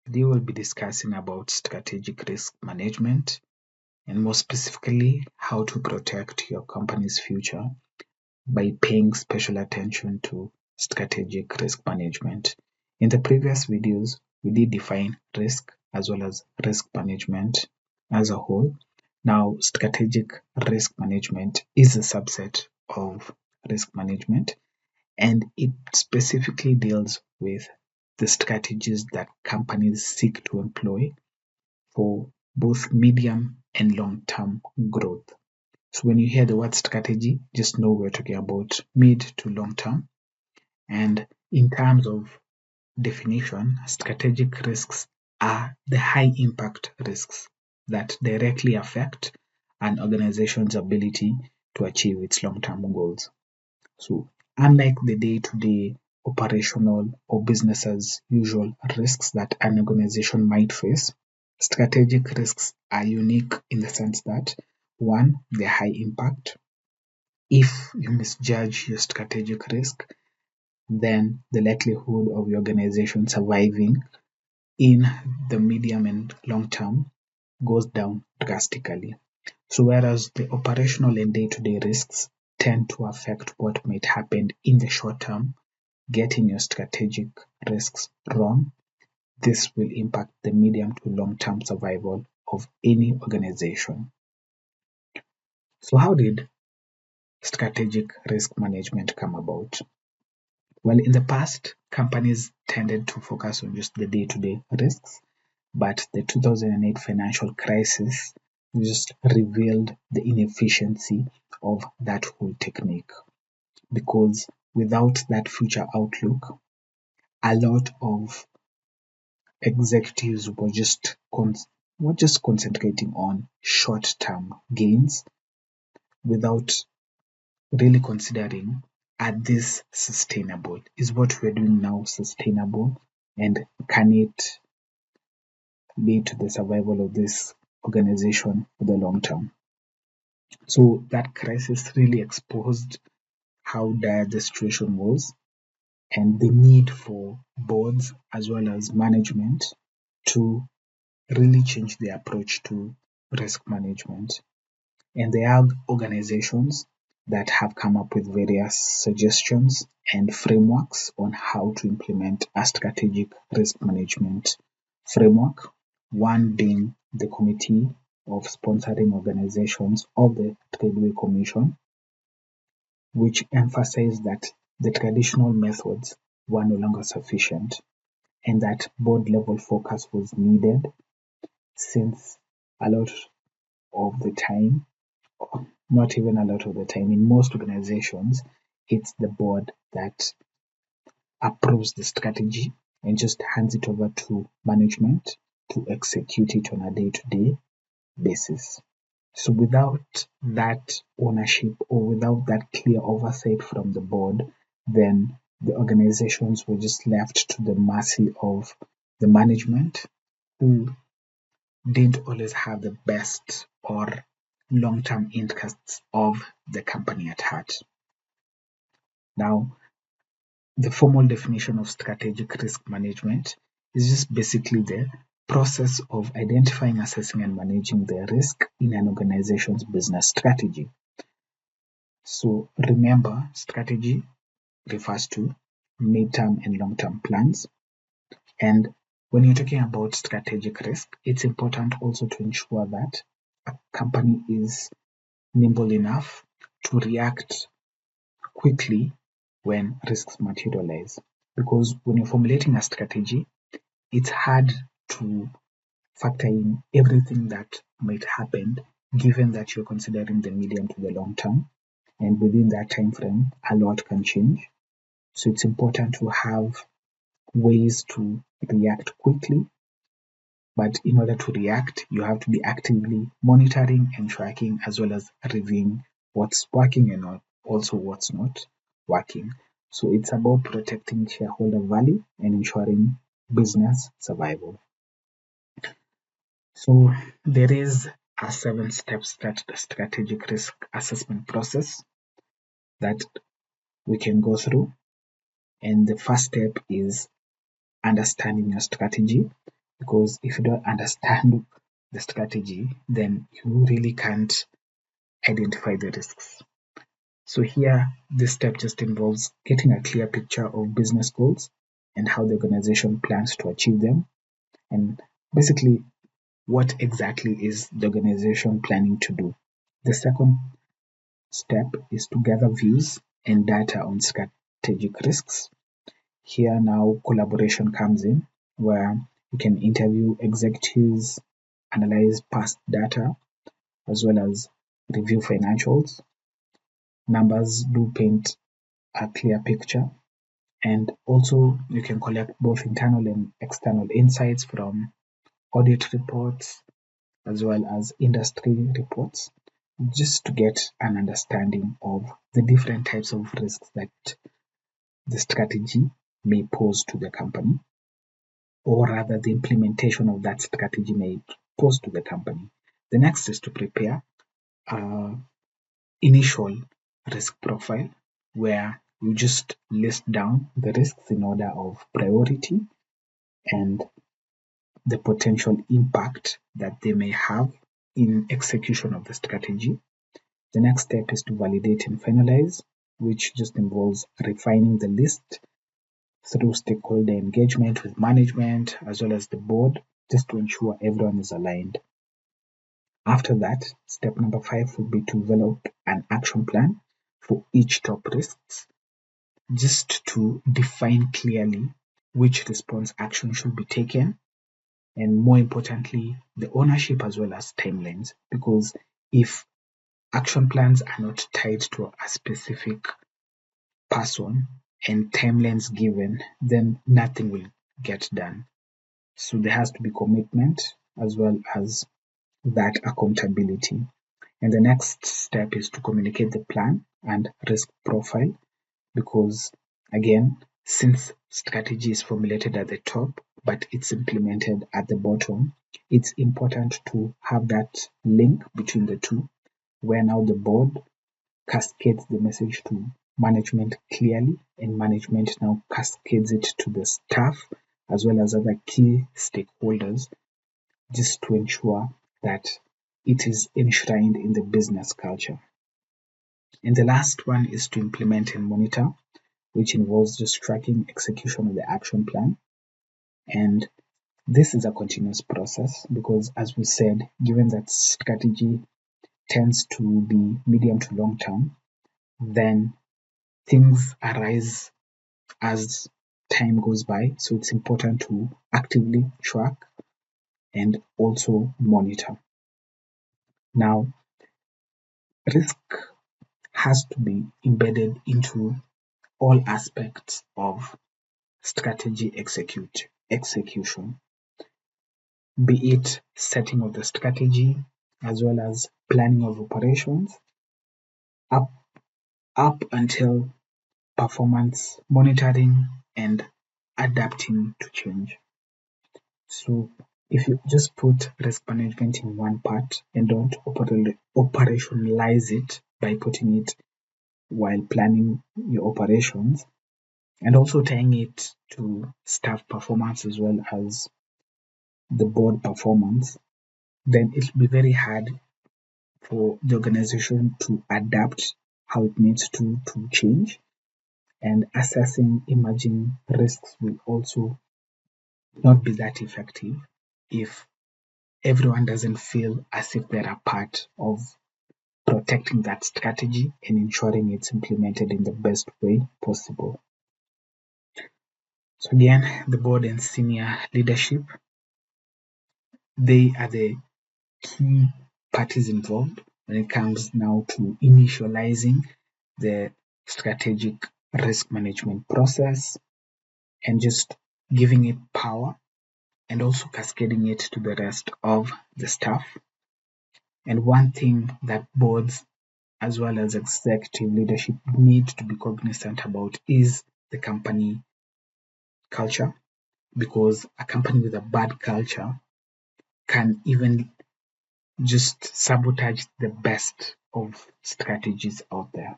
Today we'll be discussing about strategic risk management and more specifically how to protect your company's future by paying special attention to strategic risk management. In the previous videos, we did define risk as well as risk management as a whole. Now, strategic risk management is a subset of risk management, and it specifically deals with the strategies that companies seek to employ for both medium and long-term growth. So when you hear the word strategy, just know we're talking about mid to long term. And in terms of definition, strategic risks are the high impact risks that directly affect an organization's ability to achieve its long term goals. So unlike the day to day operational or business as usual risks that an organization might face, strategic risks are unique in the sense that one, they're high impact. If you misjudge your strategic risk, then the likelihood of your organization surviving in the medium and long term goes down drastically. So, whereas the operational and day to day risks tend to affect what might happen in the short term, getting your strategic risks wrong, this will impact the medium to long term survival of any organization. So, how did strategic risk management come about? Well, in the past, companies tended to focus on just the day to day risks, but the 2008 financial crisis just revealed the inefficiency of that whole technique. Because without that future outlook, a lot of executives were just concentrating on short term gains without really considering, are this sustainable? Is what we're doing now sustainable? And can it lead to the survival of this organization for the long term? So that crisis really exposed how dire the situation was and the need for boards as well as management to really change their approach to risk management. And there are organizations that have come up with various suggestions and frameworks on how to implement a strategic risk management framework. One being the Committee of Sponsoring Organizations of the Tradeway Commission, which emphasized that the traditional methods were no longer sufficient and that board level focus was needed, since a lot of the time, not even a lot of the time, in most organizations, it's the board that approves the strategy and just hands it over to management to execute it on a day to day basis. So, without that ownership or without that clear oversight from the board, then the organizations were just left to the mercy of the management, who didn't always have the best or long term interests of the company at heart. Now, the formal definition of strategic risk management is just basically the process of identifying, assessing, and managing the risk in an organization's business strategy. So, remember, strategy refers to mid-term and long-term plans. And when you're talking about strategic risk, it's important also to ensure that a company is nimble enough to react quickly when risks materialize. Because when you're formulating a strategy, it's hard to factor in everything that might happen given that you're considering the medium to the long term. And within that time frame, a lot can change. So it's important to have ways to react quickly. But in order to react, you have to be actively monitoring and tracking as well as reviewing what's working and also what's not working. So it's about protecting shareholder value and ensuring business survival. So there is a 7-step strategic risk assessment process that we can go through. And the first step is understanding your strategy. because if you don't understand the strategy, then you really can't identify the risks. So here, this step just involves getting a clear picture of business goals and how the organization plans to achieve them, and basically what exactly is the organization planning to do. The second step is to gather views and data on strategic risks. Here now collaboration comes in, where you can interview executives, analyze past data, as well as review financials. Numbers do paint a clear picture, and also you can collect both internal and external insights from audit reports as well as industry reports, just to get an understanding of the different types of risks that the strategy may pose to the company, or rather the implementation of that strategy may pose to the company. The next is to prepare an initial risk profile, where you just list down the risks in order of priority and the potential impact that they may have in execution of the strategy. The next step is to validate and finalize, which just involves refining the list through stakeholder engagement with management as well as the board, just to ensure everyone is aligned. After that, step number 5 would be to develop an action plan for each top risks, just to define clearly which response action should be taken, and more importantly, the ownership as well as timelines. Because if action plans are not tied to a specific person and timelines given, then nothing will get done. So there has to be commitment as well as that accountability. And the next step is to communicate the plan and risk profile, because again, since strategy is formulated at the top but it's implemented at the bottom, it's important to have that link between the two, where now the board cascades the message to management clearly, and management now cascades it to the staff as well as other key stakeholders, just to ensure that it is enshrined in the business culture. And the last one is to implement and monitor, which involves just tracking execution of the action plan. And this is a continuous process because, as we said, given that strategy tends to be medium to long term, then things arise as time goes by. So it's important to actively track and also monitor. Now, risk has to be embedded into all aspects of strategy execution, be it setting of the strategy as well as planning of operations, up until performance monitoring and adapting to change. So if you just put risk management in one part and don't operationalize it by putting it while planning your operations, and also tying it to staff performance as well as the board performance, then it'll be very hard for the organization to adapt how it needs to change. And assessing emerging risks will also not be that effective if everyone doesn't feel as if they're a part of protecting that strategy and ensuring it's implemented in the best way possible. So again, the board and senior leadership, they are the key parties involved when it comes now to initializing the strategic risk management process and just giving it power and also cascading it to the rest of the staff. And one thing that boards as well as executive leadership need to be cognizant about is the company culture, because a company with a bad culture can even just sabotage the best of strategies out there.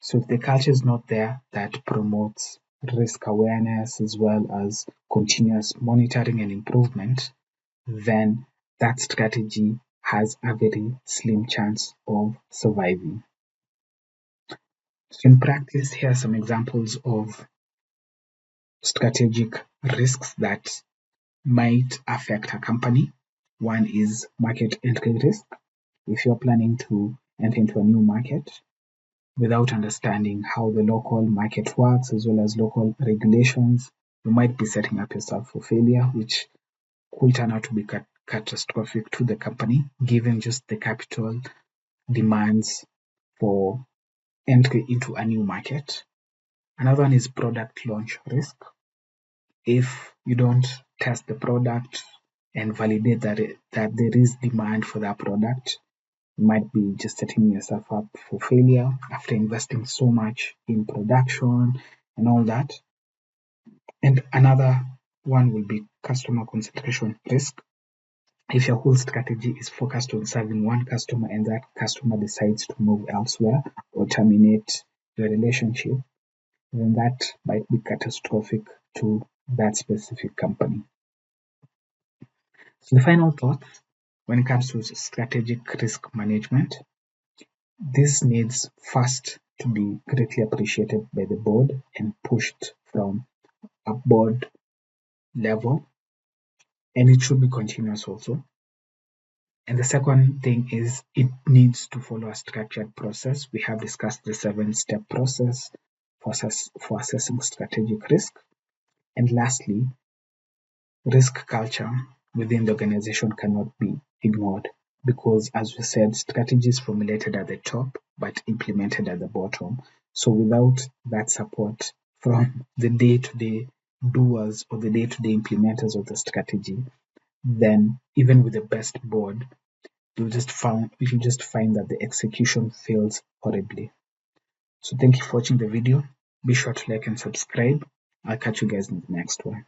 So if the culture is not there that promotes risk awareness, as well as continuous monitoring and improvement, then that strategy has a very slim chance of surviving. So in practice, here are some examples of strategic risks that might affect a company. One is market entry risk. If you're planning to enter into a new market without understanding how the local market works as well as local regulations, you might be setting up yourself for failure, which could turn out to be catastrophic to the company, given just the capital demands for entry into a new market. Another one is product launch risk. If you don't test the product and validate that there is demand for that product, you might be just setting yourself up for failure after investing so much in production and all that. And another one will be customer concentration risk. If your whole strategy is focused on serving one customer and that customer decides to move elsewhere or terminate the relationship, then that might be catastrophic to that specific company. So the final thought when it comes to strategic risk management, this needs first to be greatly appreciated by the board and pushed from a board level, and it should be continuous also. And the second thing is it needs to follow a structured process. We have discussed the 7-step process for assessing strategic risk. And lastly, risk culture within the organization cannot be ignored because, as we said, strategy is formulated at the top but implemented at the bottom. So without that support from the day-to-day doers or the day-to-day implementers of the strategy, then even with the best board, you'll just find that the execution fails horribly. So thank you for watching the video. Be sure to like and subscribe. I'll catch you guys in the next one.